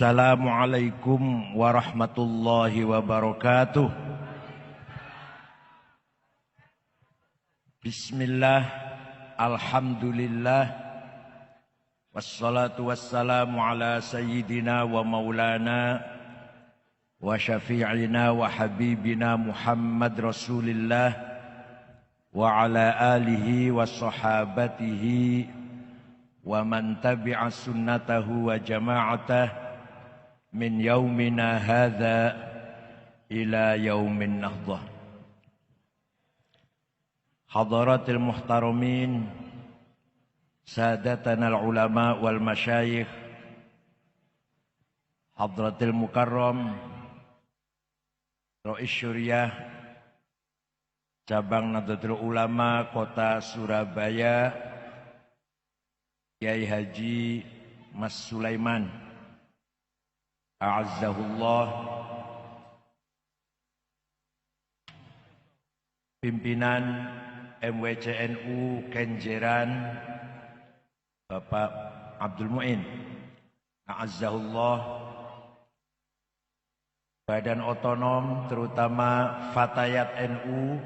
Assalamualaikum warahmatullahi wabarakatuh. Bismillah, alhamdulillah, wassalatu wassalamu ala sayyidina wa maulana wa syafi'ina wa habibina Muhammad Rasulillah wa ala alihi wa sahabatihi wa man tabi'a sunnatahu wa jama'atah min yaumina hadza ila yaumin nahdah. Hadaratil muhtaramin, sadatana al-ulama wal masyayikh, hadratil mukarram, Rais Syuriah, cabang Nahdlatul Ulama Kota Surabaya, Kiai Haji Mas Sulaiman, a'azzahullah, pimpinan MWCNU Kenjeran Bapak Abdul Muin, a'azzahullah, Badan Otonom terutama Fatayat NU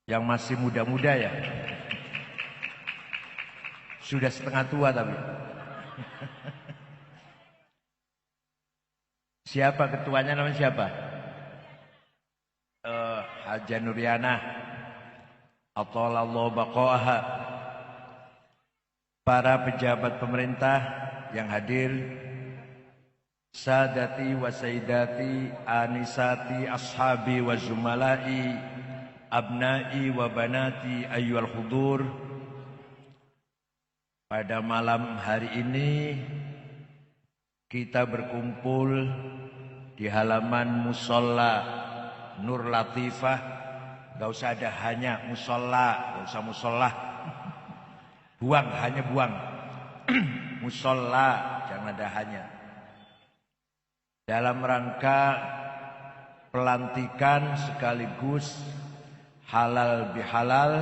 yang masih muda-muda ya, sudah setengah tua tapi. Siapa ketuanya, namanya siapa? Haja Nuriana Atalallahu baqaaha. Para pejabat pemerintah yang hadir, sadati wa sayyidati, anisati, ashabi wa zumalai, abnai wa banati, ayyuhal hudur. Pada malam hari ini kita berkumpul di halaman musola Nur Latifah. Gak usah ada hanya musola, gak usah musola, buang, hanya buang. Musola, jangan ada hanya. Dalam rangka pelantikan sekaligus halal bihalal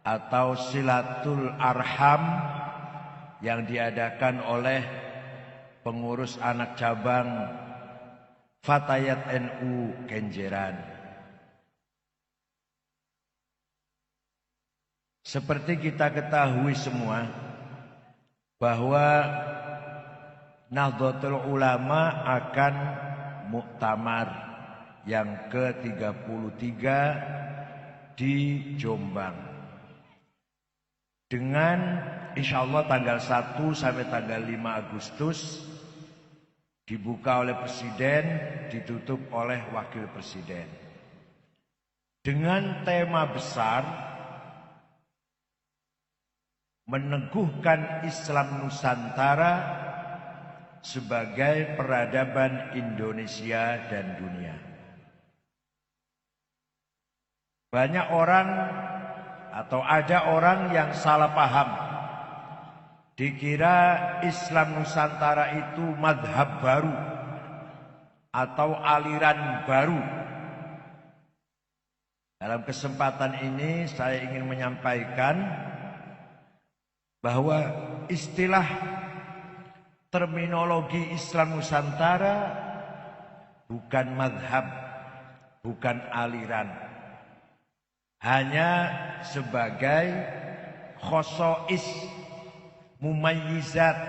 atau silatul arham yang diadakan oleh pengurus anak cabang Fatayat NU Kenjeran. Seperti kita ketahui semua bahwa Nahdlatul Ulama akan muktamar yang ke-33 di Jombang dengan insyaallah tanggal 1 sampai tanggal 5 Agustus, dibuka oleh Presiden, ditutup oleh Wakil Presiden. Dengan tema besar meneguhkan Islam Nusantara sebagai peradaban Indonesia dan dunia. Banyak orang atau ada orang yang salah paham. Dikira Islam Nusantara itu madhab baru atau aliran baru. Dalam kesempatan ini saya ingin menyampaikan bahwa istilah terminologi Islam Nusantara bukan madhab, bukan aliran. Hanya sebagai khosois, mumayyizat,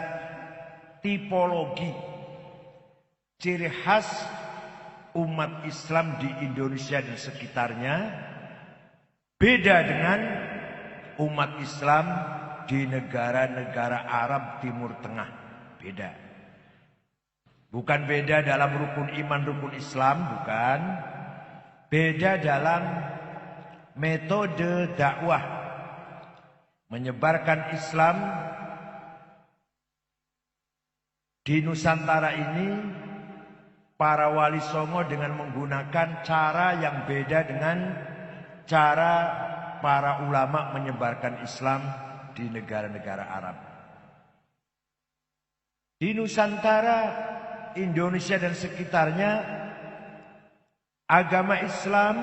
tipologi, ciri khas umat Islam di Indonesia dan sekitarnya beda dengan umat Islam di negara-negara Arab Timur Tengah. Beda. Bukan beda dalam rukun iman, rukun Islam, bukan. Beda dalam metode dakwah, menyebarkan Islam di Nusantara ini. Para wali songo dengan menggunakan cara yang beda dengan cara para ulama menyebarkan Islam di negara-negara Arab. Di Nusantara, Indonesia dan sekitarnya, agama Islam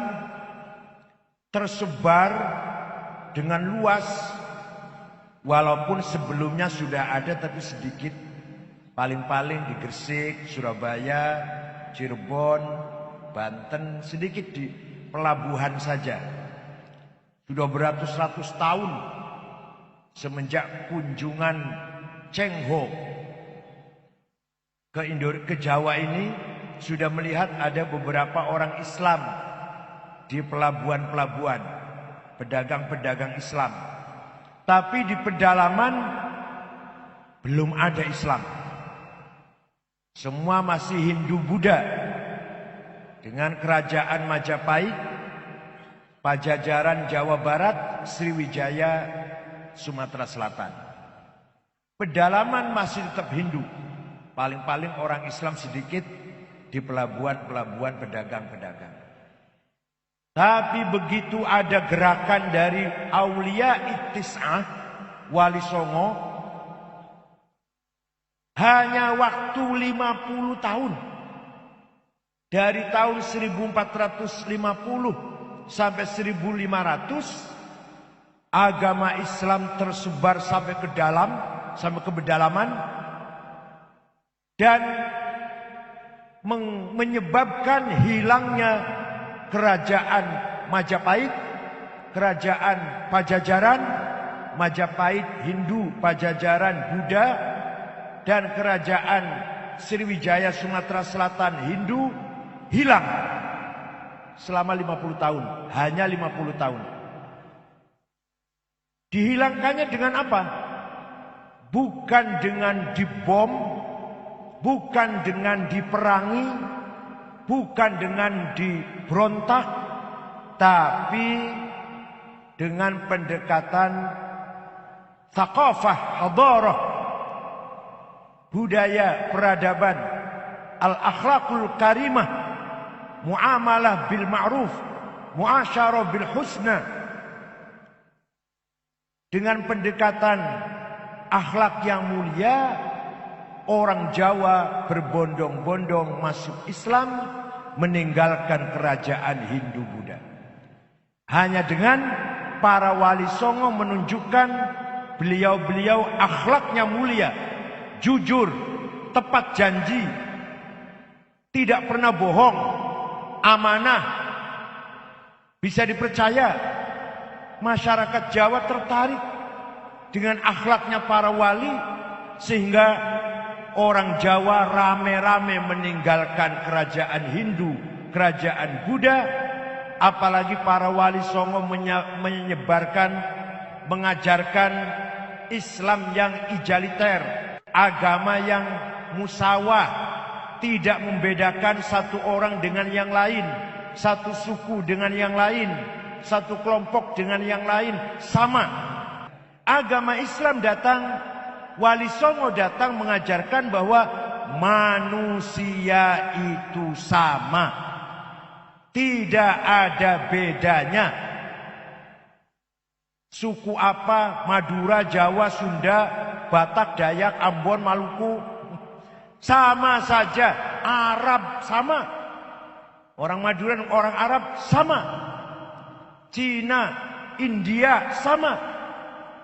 tersebar dengan luas Walaupun sebelumnya sudah ada tapi sedikit. Paling-paling di Gresik, Surabaya, Cirebon, Banten, sedikit di pelabuhan saja. Sudah beratus-ratus tahun semenjak kunjungan Cheng Ho ke Jawa ini, sudah melihat ada beberapa orang Islam di pelabuhan-pelabuhan, pedagang-pedagang Islam. Tapi di pedalaman belum ada Islam. Semua masih Hindu-Buddha. Dengan kerajaan Majapahit, Pajajaran Jawa Barat, Sriwijaya, Sumatera Selatan. Pedalaman masih tetap Hindu. Paling-paling orang Islam sedikit di pelabuhan-pelabuhan pedagang-pedagang. Tapi begitu ada gerakan dari Aulia Ittis'ah, Wali Songo, hanya waktu 50 tahun. Dari tahun 1450 sampai 1500, agama Islam tersebar sampai ke dalam, sampai ke pedalaman, dan menyebabkan hilangnya kerajaan Majapahit, kerajaan Pajajaran, Majapahit Hindu, Pajajaran Buddha, dan kerajaan Sriwijaya Sumatera Selatan Hindu hilang selama 50 tahun, hanya 50 tahun. Dihilangkannya dengan apa? Bukan dengan dibom, bukan dengan diperangi, bukan dengan diberontak, tapi dengan pendekatan thaqafah, hadarah, budaya, peradaban, al-akhlaqul karimah, muamalah bil ma'ruf, muasyarah bil husna. Dengan pendekatan akhlak yang mulia, orang Jawa berbondong-bondong masuk Islam, meninggalkan kerajaan Hindu-Buddha. Hanya dengan para wali songo menunjukkan beliau-beliau akhlaknya mulia, jujur, tepat janji, tidak pernah bohong, amanah, bisa dipercaya. Masyarakat Jawa tertarik dengan akhlaknya para wali, sehingga orang Jawa rame-rame meninggalkan kerajaan Hindu, kerajaan Buddha. Apalagi para wali songo menyebarkan, mengajarkan Islam yang ijaliter, agama yang musawah, tidak membedakan satu orang dengan yang lain, satu suku dengan yang lain, satu kelompok dengan yang lain, sama. Agama Islam datang, Wali Songo datang mengajarkan bahwa manusia itu sama, tidak ada bedanya. Suku apa, Madura, Jawa, Sunda, Batak, Dayak, Ambon, Maluku, sama saja. Arab sama, orang Madura dan orang Arab sama, Cina, India sama.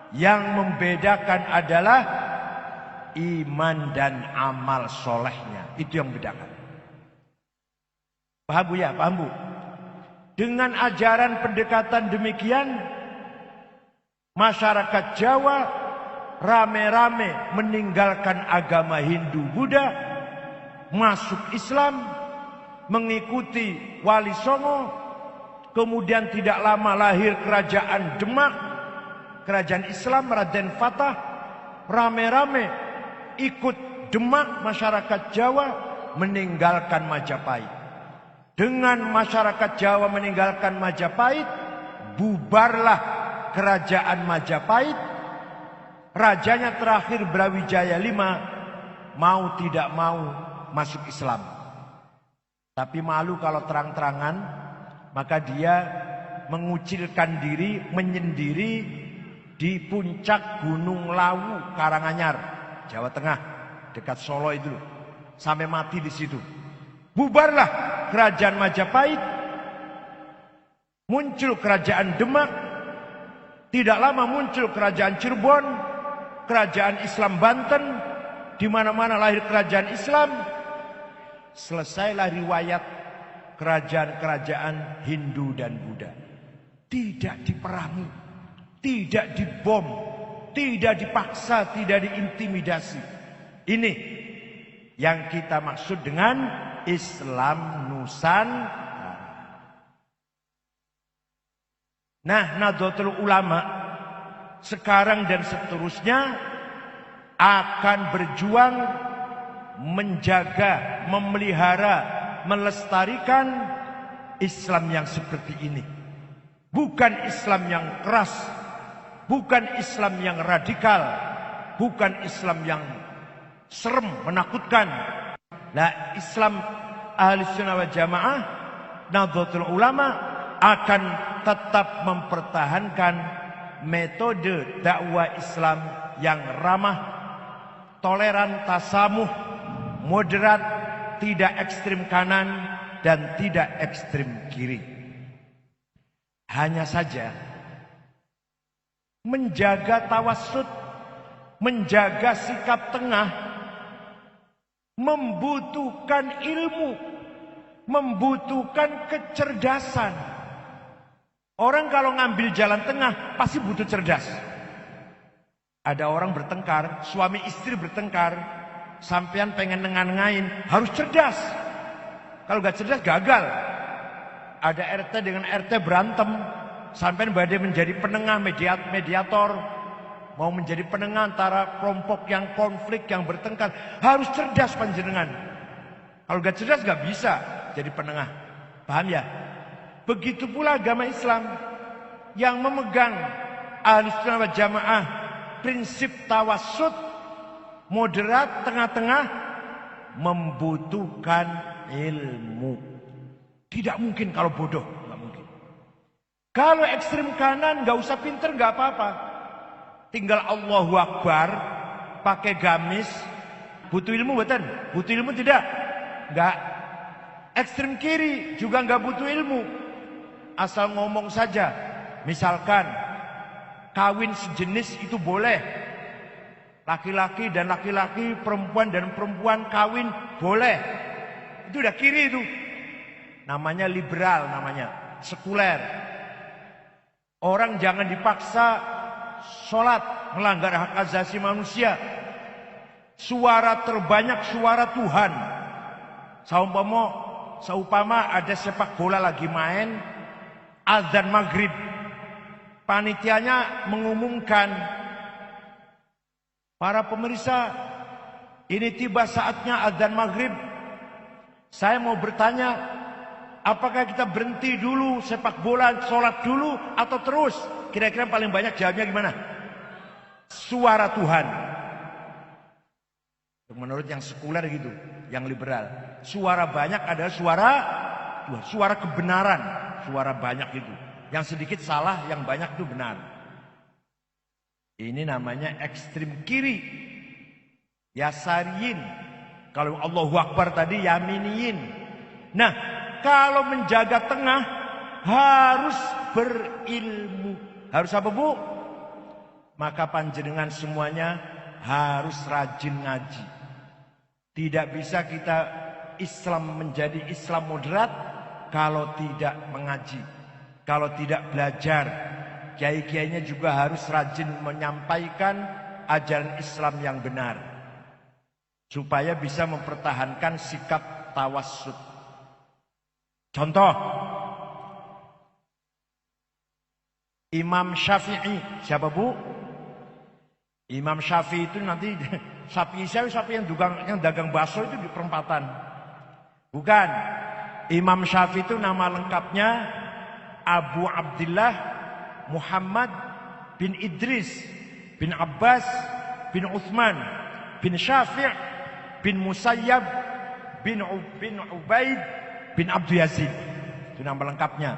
Yang membedakan adalah iman dan amal solehnya. Itu yang membedakan. Paham Bu ya? Paham Bu? Dengan ajaran pendekatan demikian, masyarakat Jawa rame-rame meninggalkan agama Hindu Buddha, masuk Islam, mengikuti Wali Songo. Kemudian tidak lama lahir kerajaan Demak, kerajaan Islam Raden Fatah. Rame-rame ikut Demak, masyarakat Jawa meninggalkan Majapahit. Dengan masyarakat Jawa meninggalkan Majapahit, bubarlah kerajaan Majapahit. Rajanya terakhir Brawijaya V mau tidak mau masuk Islam. Tapi malu kalau terang-terangan, maka dia mengucilkan diri, menyendiri di puncak Gunung Lawu, Karanganyar, Jawa Tengah, dekat Solo itu, sampai mati di situ. Bubarlah kerajaan Majapahit, muncul kerajaan Demak, tidak lama muncul kerajaan Cirebon, kerajaan Islam Banten, di mana-mana lahir kerajaan Islam. Selesailah riwayat kerajaan-kerajaan Hindu dan Buddha. Tidak diperangi, tidak dibom, tidak dipaksa, tidak diintimidasi. Ini yang kita maksud dengan Islam Nusantara. Nah, Nahdlatul Ulama sekarang dan seterusnya akan berjuang menjaga, memelihara, melestarikan Islam yang seperti ini. Bukan Islam yang keras, bukan Islam yang radikal, bukan Islam yang serem, menakutkan. Nah, Islam Ahlussunnah wal Jamaah, Nahdlatul Ulama akan tetap mempertahankan metode dakwah Islam yang ramah, toleran, tasamuh, moderat, tidak ekstrim kanan dan tidak ekstrim kiri. Hanya saja menjaga tawassut, menjaga sikap tengah membutuhkan ilmu, membutuhkan kecerdasan. Orang kalau ngambil jalan tengah pasti butuh cerdas. Ada orang bertengkar, suami istri bertengkar, sampean pengen nengan-nengain, harus cerdas. Kalau gak cerdas gagal. Ada RT dengan RT berantem, sampean badai menjadi penengah, mediator, mau menjadi penengah antara kelompok yang konflik, yang bertengkar, harus cerdas panjenengan. Kalau gak cerdas gak bisa jadi penengah. Paham ya? Begitu pula agama Islam yang memegang Ahlussunnah wal Jamaah prinsip tawassut, moderat, tengah-tengah, membutuhkan ilmu. Tidak mungkin kalau bodoh, nggak mungkin. Kalau ekstrim kanan nggak usah pinter, nggak apa-apa. Tinggal Allahu Akbar, pakai gamis, butuh ilmu betul? Butuh ilmu tidak? Nggak. Ekstrim kiri juga nggak butuh ilmu. Asal ngomong saja. Misalkan kawin sejenis itu boleh. Laki-laki dan laki-laki, perempuan dan perempuan kawin boleh. Itu udah kiri itu. Namanya liberal, namanya sekuler. Orang jangan dipaksa sholat, melanggar hak asasi manusia. Suara terbanyak suara Tuhan. Seumpama ada sepak bola lagi main, azan maghrib, panitianya mengumumkan, para pemirsa, ini tiba saatnya azan maghrib. Saya mau bertanya, apakah kita berhenti dulu sepak bola, sholat dulu, atau terus? Kira-kira paling banyak jawabnya gimana? Suara Tuhan. Menurut yang sekuler gitu, yang liberal, suara banyak adalah suara kebenaran, suara banyak itu. Yang sedikit salah, yang banyak itu benar. Ini namanya ekstrim kiri, yasariyin. Kalau Allahu Akbar tadi yaminiyin. Nah, kalau menjaga tengah harus berilmu. Harus apa, Bu? Maka panjenengan semuanya harus rajin ngaji. Tidak bisa kita Islam menjadi Islam moderat kalau tidak mengaji, kalau tidak belajar. Kiai-kiainya juga harus rajin menyampaikan ajaran Islam yang benar, supaya bisa mempertahankan sikap tawassut. Contoh, Imam Syafi'i, siapa, Bu? Imam Syafi'i itu nanti Syafi'i yang dagang bakso itu di perempatan. Bukan. Imam Syafi'i itu nama lengkapnya Abu Abdillah Muhammad bin Idris bin Abbas bin Uthman bin Syafi' bin Musayyab bin Ubaid bin Abdul Yazid. Itu nama lengkapnya.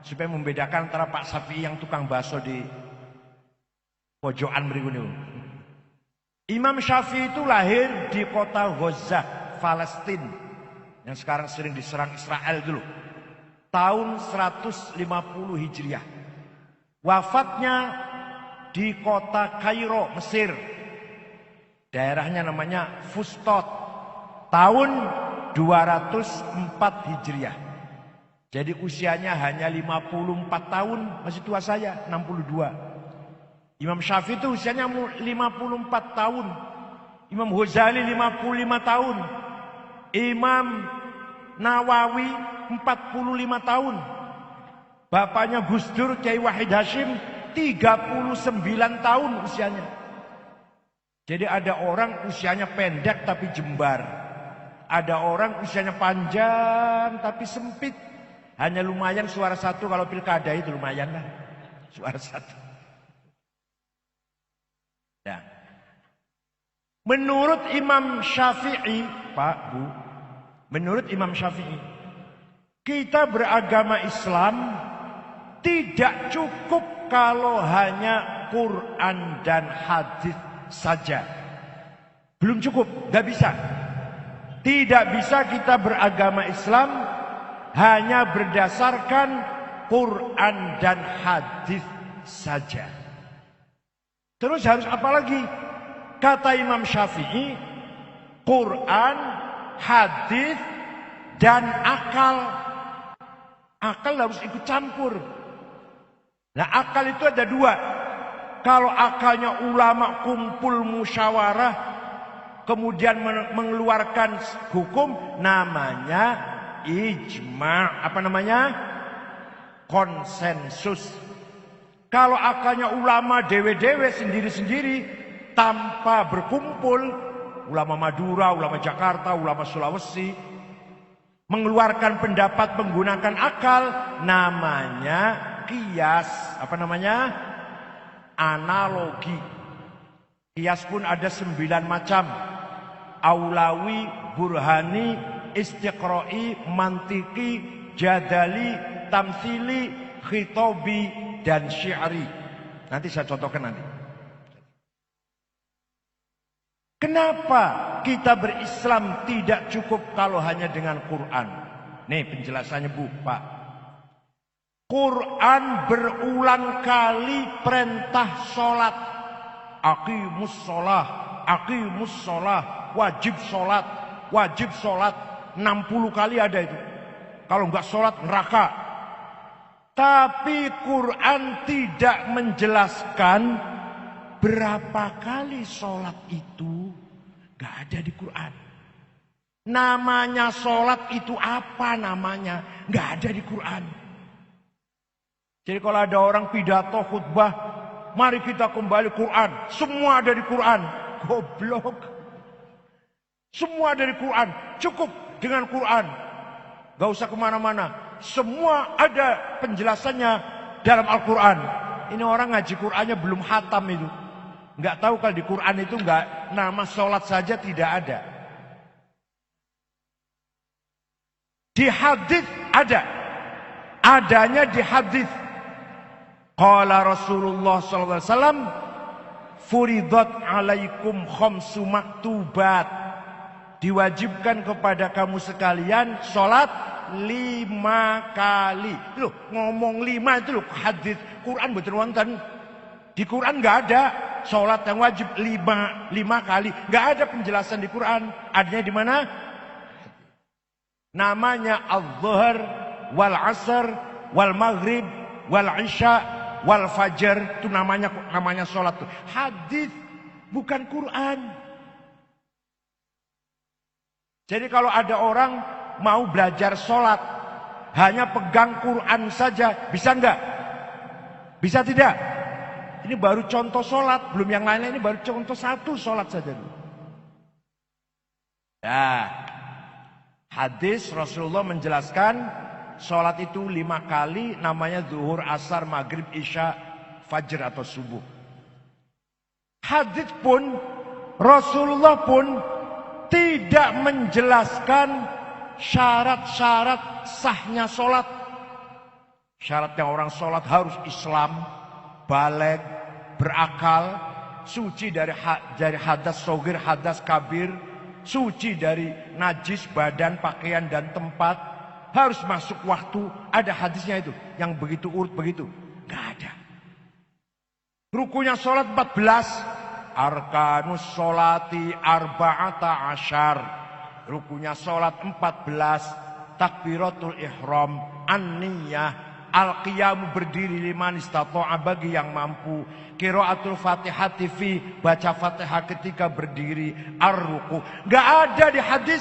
Supaya membedakan antara Pak Syafi'i yang tukang bakso di pojokan berikutnya. Imam Syafi'i itu lahir di kota Gaza, Palestina, yang sekarang sering diserang Israel dulu. Tahun 150 Hijriah. Wafatnya di kota Kairo, Mesir, Daerahnya namanya Fustot. Tahun 204 Hijriah. Jadi usianya hanya 54 tahun, masih tua saya, 62. Imam Syafi'i itu usianya 54 tahun. Imam Ghazali 55 tahun. Imam Nawawi 45 tahun. Bapaknya Gus Dur Kiai Wahid Hashim 39 tahun usianya. Jadi ada orang usianya pendek tapi jembar. Ada orang usianya panjang tapi sempit. Hanya lumayan suara satu, kalau pilkada itu lumayan lah. Suara satu. Nah. Menurut Imam Syafi'i, Pak, Bu. Menurut Imam Syafi'i, kita beragama Islam tidak cukup kalau hanya Quran dan hadis saja. Belum cukup, gak bisa. Tidak bisa kita beragama Islam hanya berdasarkan Quran dan hadis saja. Terus harus apa lagi? Kata Imam Syafi'i, Quran, hadis, dan akal. Akal harus ikut campur. Nah, akal itu ada dua. Kalau akalnya ulama kumpul musyawarah, kemudian mengeluarkan hukum, namanya ijma'. Apa namanya? Konsensus. Kalau akalnya ulama dewe-dewe sendiri-sendiri tanpa berkumpul, ulama Madura, ulama Jakarta, ulama Sulawesi, mengeluarkan pendapat menggunakan akal, namanya kias. Apa namanya? Analogi. Kias pun ada 9 macam. Aulawi, burhani, istiqra'i, mantiki, jadali, tamthili, khitobi, dan syi'ri. Nanti saya contohkan nanti. Kenapa kita berislam tidak cukup kalau hanya dengan Quran? Nih penjelasannya Bu, Pak. Quran berulang kali perintah sholat. Aqimus sholah, aqimus sholah, wajib sholat, wajib sholat. 60 kali ada itu. Kalau enggak sholat neraka. Tapi Quran tidak menjelaskan berapa kali sholat itu. Enggak ada di Quran. Namanya sholat itu apa namanya? Enggak ada di Quran. Jadi kalau ada orang pidato khutbah, mari kita kembali Quran. Semua ada di Quran. Goblok. Semua dari Quran. Cukup dengan Quran. Gak usah kemana-mana. Semua ada penjelasannya dalam Al-Quran. Ini orang ngaji Qurannya belum hatam itu. Gak tahu kalau di Quran itu gak, nama sholat saja tidak ada. Di hadis ada. Adanya di hadis. Qala Rasulullah SAW, furidat alaikum khamsu maktubat. Diwajibkan kepada kamu sekalian sholat 5 kali. Loh, ngomong 5 itu loh hadis. Quran betul wonten. Di Quran nggak ada sholat yang wajib 5 kali. Nggak ada penjelasan di Quran. Adanya di mana? Namanya al-zuhur, wal asr, wal maghrib, wal isya, wal fajar. Itu namanya sholat. Hadis bukan Quran. Jadi kalau ada orang mau belajar sholat, hanya pegang Quran saja, bisa enggak? Bisa tidak? Ini baru contoh sholat, belum yang lain-lain, ini baru contoh satu sholat saja. Ya, hadis Rasulullah menjelaskan sholat itu 5 kali, namanya zuhur, asar, maghrib, isya, fajr atau subuh. Hadis pun, Rasulullah pun tidak menjelaskan syarat-syarat sahnya sholat. Syaratnya orang sholat harus Islam, baligh, berakal, suci dari hadas sogir, hadas kabir, suci dari najis badan, pakaian dan tempat, harus masuk waktu. Ada hadisnya itu yang begitu urut begitu. Gak ada. Rukunya sholat 14, arkanus sholati arba'ata asyar. Rukunya sholat 14. Takbiratul ihram, an-niyah, al-qiyamu berdiri liman istata'a bagi yang mampu. Qiraatul fatihati fi, baca fatihah ketika berdiri. Ar-ruku. Gak ada di hadis.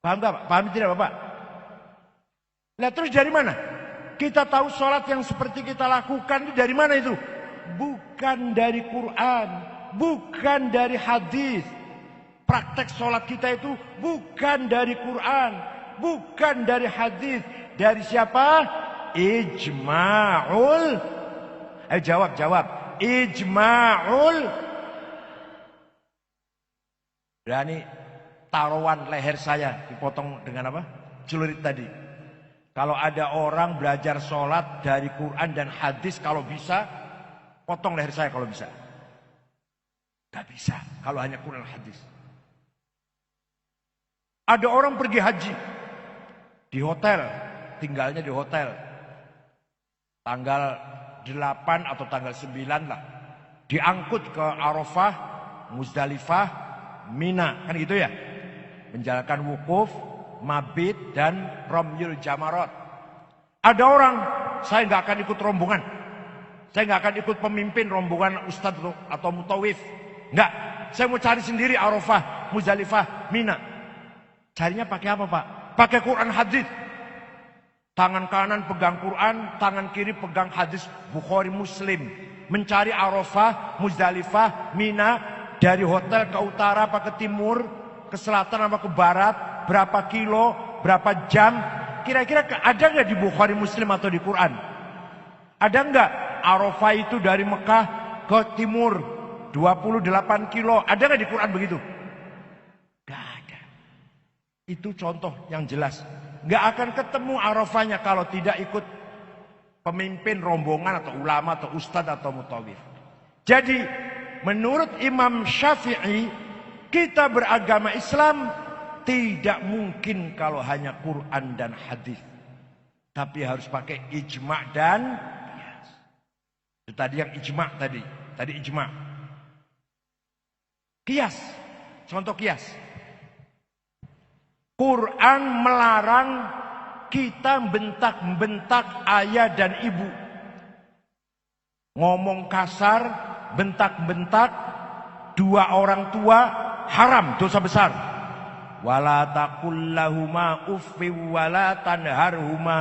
Paham gak Pak? Paham tidak Bapak? Nah terus dari mana? Kita tahu sholat yang seperti kita lakukan itu dari mana itu? Bukan dari Quran, bukan dari hadis. Praktek sholat kita itu bukan dari Quran, bukan dari hadis. Dari siapa? Ijma'ul. Jawab. Ijma'ul. Berani taruhan leher saya dipotong dengan apa? Celurit tadi. Kalau ada orang belajar sholat dari Quran dan hadis, kalau bisa, potong leher saya kalau bisa. Gak bisa kalau hanya Quran dan hadis. Ada orang pergi haji di hotel, tinggalnya di hotel. Tanggal 8 atau tanggal 9 lah. Diangkut ke Arafah, Muzdalifah, Mina, kan gitu ya. Menjalankan wukuf, mabit dan romyul jamarat. Ada orang, saya nggak akan ikut rombongan. Saya nggak akan ikut pemimpin rombongan ustadz atau mutawif. Nggak, saya mau cari sendiri Arafah, Muzdalifah, Mina. Carinya pakai apa Pak? Pakai Quran hadis. Tangan kanan pegang Quran, tangan kiri pegang hadis Bukhari Muslim. Mencari Arafah, Muzdalifah, Mina, dari hotel ke utara apa ke timur, ke selatan apa ke barat, berapa kilo, berapa jam. Kira-kira ada nggak di Bukhari Muslim atau di Quran? Ada nggak Arafah itu dari Mekah ke timur 28 kilo? Ada nggak di Quran begitu? Gak ada. Itu contoh yang jelas. Nggak akan ketemu Arafahnya kalau tidak ikut pemimpin rombongan atau ulama atau ustadz atau mutawif. Jadi menurut Imam Syafi'i, kita beragama Islam tidak mungkin kalau hanya Quran dan hadis. Tapi harus pakai ijma' dan qiyas. Itu tadi yang ijma' tadi. Tadi ijma'. Qiyas. Contoh qiyas. Quran melarang kita bentak-bentak ayah dan ibu. Ngomong kasar, bentak-bentak dua orang tua haram, dosa besar. Wala taqul lahuma uffi wala tanharhuma.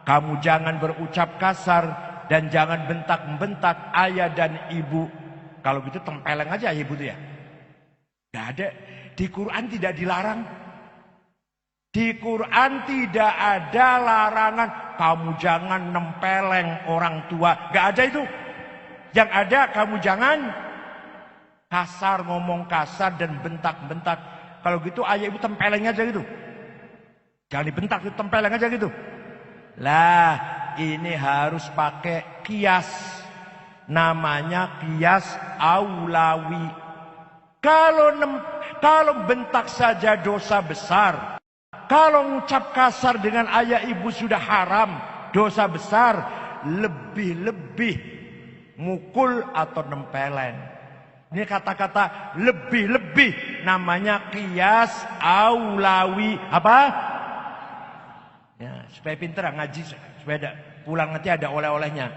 Kamu jangan berucap kasar dan jangan bentak-bentak ayah dan ibu. Kalau gitu tempeleng aja ibu tuh ya. Gak ada. Di Quran tidak dilarang. Di Quran tidak ada larangan kamu jangan nempeleng orang tua. Gak ada itu. Yang ada kamu jangan kasar, ngomong kasar dan bentak-bentak. Kalau gitu ayah ibu tempeleng aja gitu. Jangan dibentak, tempeleng aja gitu. Lah, ini harus pakai qiyas. Namanya qiyas aulawi. Kalau bentak saja dosa besar. Kalau ngucap kasar dengan ayah ibu sudah haram, dosa besar. Lebih-lebih mukul atau nempeleng. Ini kata-kata lebih-lebih namanya qiyas aulawi. Apa? Ya, supaya pinter ngaji, supaya pulang nanti ada oleh-olehnya.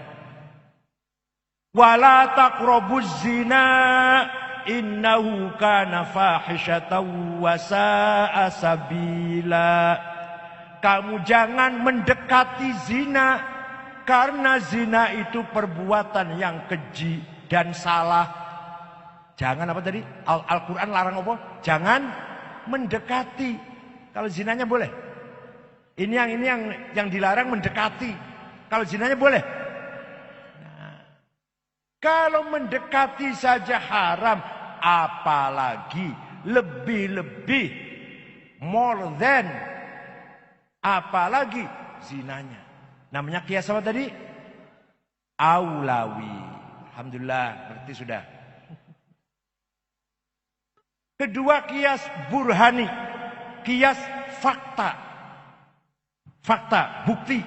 Wala taqrabuz zina innahu kana fahishatan wa sa'a sabila. Kamu jangan mendekati zina karena zina itu perbuatan yang keji dan salah. Jangan apa tadi? Al-Quran larang apa? Jangan mendekati. Kalau zinanya boleh. Ini yang dilarang mendekati. Kalau zinanya boleh. Nah, kalau mendekati saja haram, apalagi lebih-lebih, more than, apalagi zinanya. Namanya qiyas apa tadi? Aulawi. Alhamdulillah, berarti sudah. Kedua qiyas burhani. Qiyas fakta. Fakta, bukti.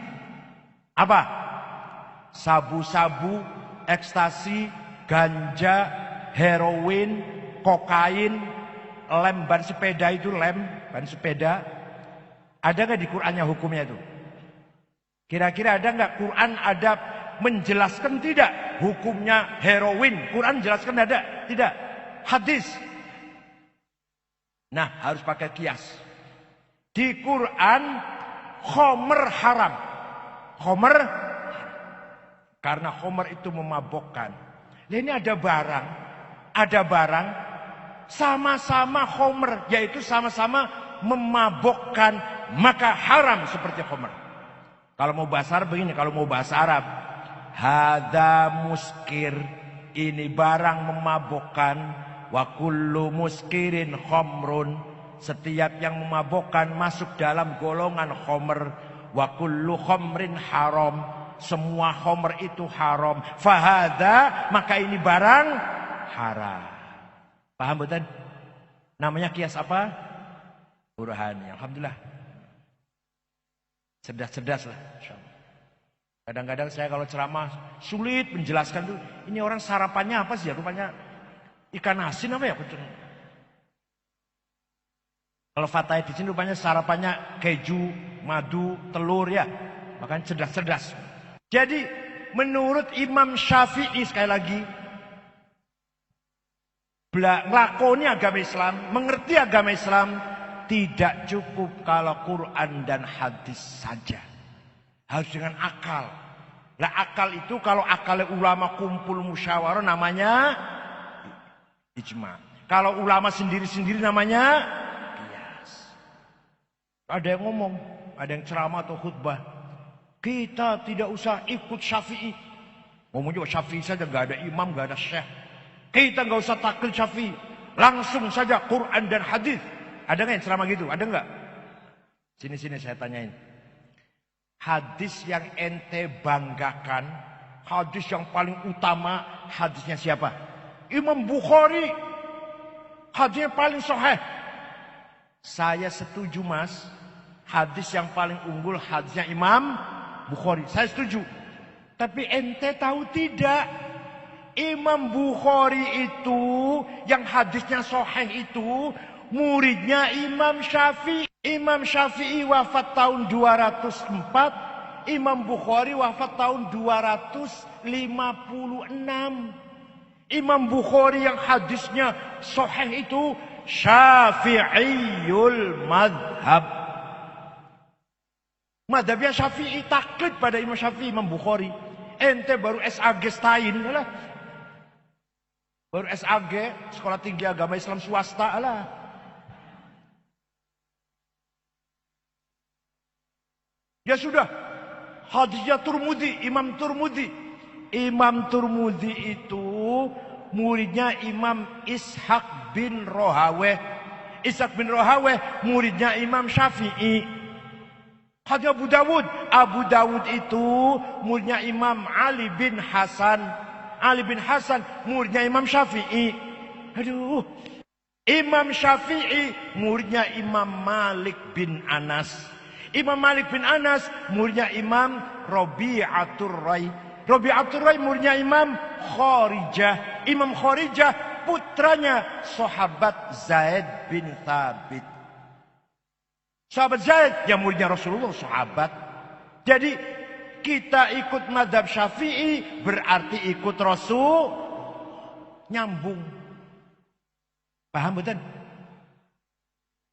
Apa? Sabu-sabu, ekstasi, ganja, heroin, kokain, lem ban sepeda itu, lem ban sepeda. Ada nggak di Qurannya hukumnya itu? Kira-kira ada nggak Quran ada menjelaskan tidak hukumnya heroin? Quran jelaskan ada? Tidak. Hadis. Nah, harus pakai kias. Di Quran khomer haram. Khomer karena khomer itu memabokkan. Nah, ini ada barang sama-sama khomer, yaitu sama-sama memabokkan, maka haram seperti khomer. Kalau mau bahasa Arab begini, kalau mau bahasa Arab, hadza muskir, ini barang memabokkan, wa kullu muskirin khamrun, setiap yang memabokkan masuk dalam golongan khomer, wa kullu khamrin haram, semua khomer itu haram, fahadza, maka ini barang haram. Paham betul? Namanya kias apa? Burhani. Alhamdulillah. Cerdas-cerdas lah. Kadang-kadang saya kalau ceramah sulit menjelaskan tuh. Ini orang sarapannya apa sih ya? Rupanya ikan asin apa ya? Kalau Fatah di sini rupanya sarapannya keju, madu, telur ya. Makanya cerdas-cerdas. Jadi menurut Imam Syafi'i sekali lagi, ngelakoni agama Islam, mengerti agama Islam, tidak cukup kalau Quran dan hadis saja. Harus dengan akal. Nah, akal itu kalau akalnya ulama kumpul musyawarah namanya ijma. Kalau ulama sendiri-sendiri namanya qiyas. Ada yang ngomong, ada yang ceramah atau khutbah, kita tidak usah ikut Syafi'i. Ngomong juga Syafi'i saja, gak ada imam, gak ada syekh. Kita gak usah taklid Syafi'i. Langsung saja Quran dan hadis. Ada nggak yang ceramah gitu? Ada nggak? Sini saya tanyain. Hadis yang ente banggakan, hadis yang paling utama, hadisnya siapa? Imam Bukhari. Hadisnya paling sahih. Saya setuju mas. Hadis yang paling unggul hadisnya Imam Bukhari. Saya setuju. Tapi ente tahu tidak? Imam Bukhari itu yang hadisnya sahih itu muridnya Imam Syafi'i. Imam Syafi'i wafat tahun 204. Imam Bukhari wafat tahun 256. Imam Bukhari yang hadisnya sahih itu Syafi'iyul madhab. Madhabnya Syafi'i, taklid pada Imam Syafi'i, Imam Bukhari. Ente baru SAG Stain lah. Baru SAG, Sekolah Tinggi Agama Islam Swasta lah. Ya sudah, hadisnya Turmudi, Imam Turmudi. Imam Turmudi itu muridnya Imam Ishaq bin Rohaweh. Ishaq bin Rohaweh muridnya Imam Syafi'i. Hadis Abu Dawud. Abu Dawud itu muridnya Imam Ali bin Hasan. Ali bin Hasan muridnya Imam Syafi'i. Aduh. Imam Syafi'i muridnya Imam Malik bin Anas. Imam Malik bin Anas muridnya Imam Rabi'atul Rai. Rabi'atul Rai muridnya Imam Kharijah. Imam Kharijah putranya sahabat Zaid bin Thabit. Sahabat Zaid yang muridnya Rasulullah, sahabat. Jadi kita ikut mazhab Syafi'i berarti ikut Rasul, nyambung. Paham betul?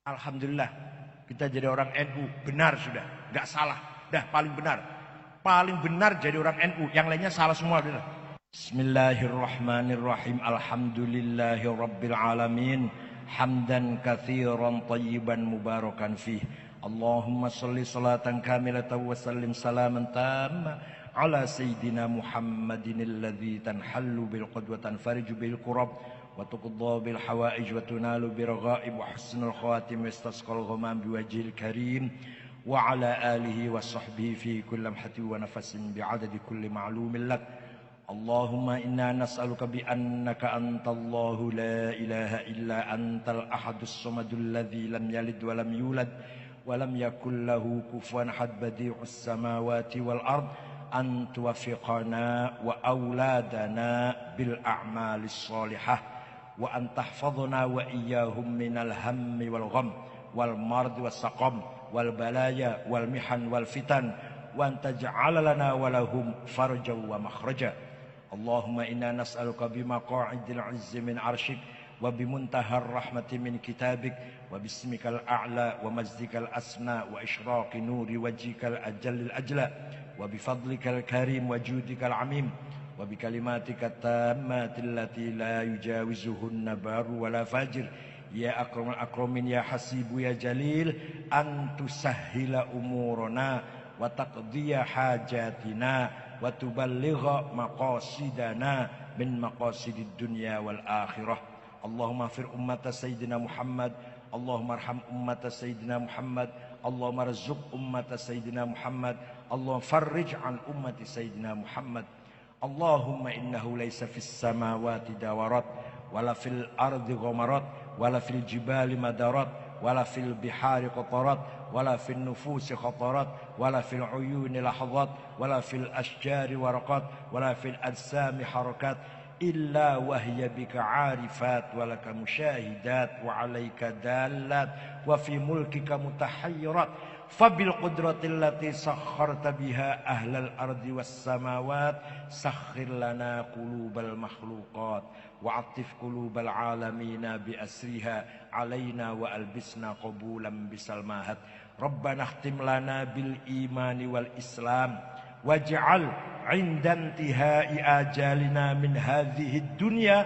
Alhamdulillah. Kita jadi orang NU, benar sudah, nggak salah, dah paling benar, jadi orang NU, yang lainnya salah semua. Benar. Bismillahirrahmanirrahim. Alhamdulillahirabbil alamin, hamdan katsiran thayyiban mubarakan fih. Allahumma shalli salatan kamilatan wa sallim salaman tamma ala sayyidina Muhammadin alladzi tanhallu bil qadwa tanfariju bil kurab وتقضى بالحوائج وتنال برغائب وحسن الخواتم واستسقى الغمام بوجه الكريم وعلى آله وصحبه في كل لمحة ونفس بعدد كل معلوم لك. اللهم إنا نسألك بأنك أنت الله لا إله إلا أنت الأحد الصمد الذي لم يلد ولم يولد ولم يكن له كفوا أحد بديع السماوات والأرض أن توفقنا وأولادنا بالأعمال الصالحة wa an tahfadhna wa iyyahum minal hammi wal gham wal marad was saqam wal balaya wal mihan wal fitan wa an taj'ala lana wa lahum farjan wa makhraja. Allahumma inna nas'aluka bimaqa'idil 'izzi min 'arsyik wa bimuntahar rahmati min kitabik wa bismikal a'la wa majdikal asna wa isyraqi nuri wajhikal ajallil ajla wa bifadlikal karim wa judikal amim wa bikalimatika tammati allati la yujawizuhunna baru wala fajir ya akramal akramin ya hasibu ya jalil an tusahhila umurana wa taqdiya hajatina wa tuballigha maqasidana min maqasidid dunya wal akhirah. Allahumma fir ummata sayyidina Muhammad, Allahumma arham ummata sayyidina Muhammad, Allahumma arzuq ummata sayyidina Muhammad, Allahumma farrij an ummati sayyidina Muhammad. Allahumma innahu laysa fis samawati dawarat wala fil ardi ghamarat wala fil jibali madarat wala fil bihari qatarat wala fil nufusi khatarat wala fil uyuni lahzat wala fil ashjari waraqat wala fil ajsami harakat illa wahya bika arifat walaka musyahidat wa alaika dalat wa fi mulkika mutahayyirat fabil qudratil lati sakharta biha ahlal ardi was samawat sakhir lana qulubal makhluqat wa atif qulubal alamina bi asriha alaina wa albisna qabulan bisalmahat. Rabbana khtim lana bil imani wal islam waj'al 'inda intihai ajalina min hadhihi dunya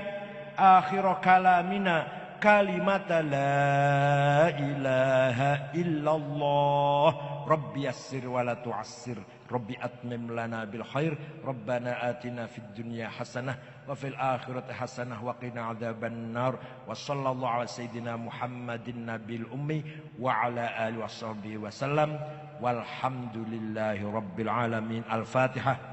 akhir kalamina kalimata la ilaha illallah. Rabbi yassir wa la tu'assir, Rabbi atmim lana bil khair, Rabbana atina fid dunya hasanah wa fil akhirati hasanah wa qina adzaban nar. Wa sallallahu ala sayyidina Muhammadin nabil ummi wa ala alihi washabbihi wasallam walhamdulillahi rabbil alamin. Al-Fatihah.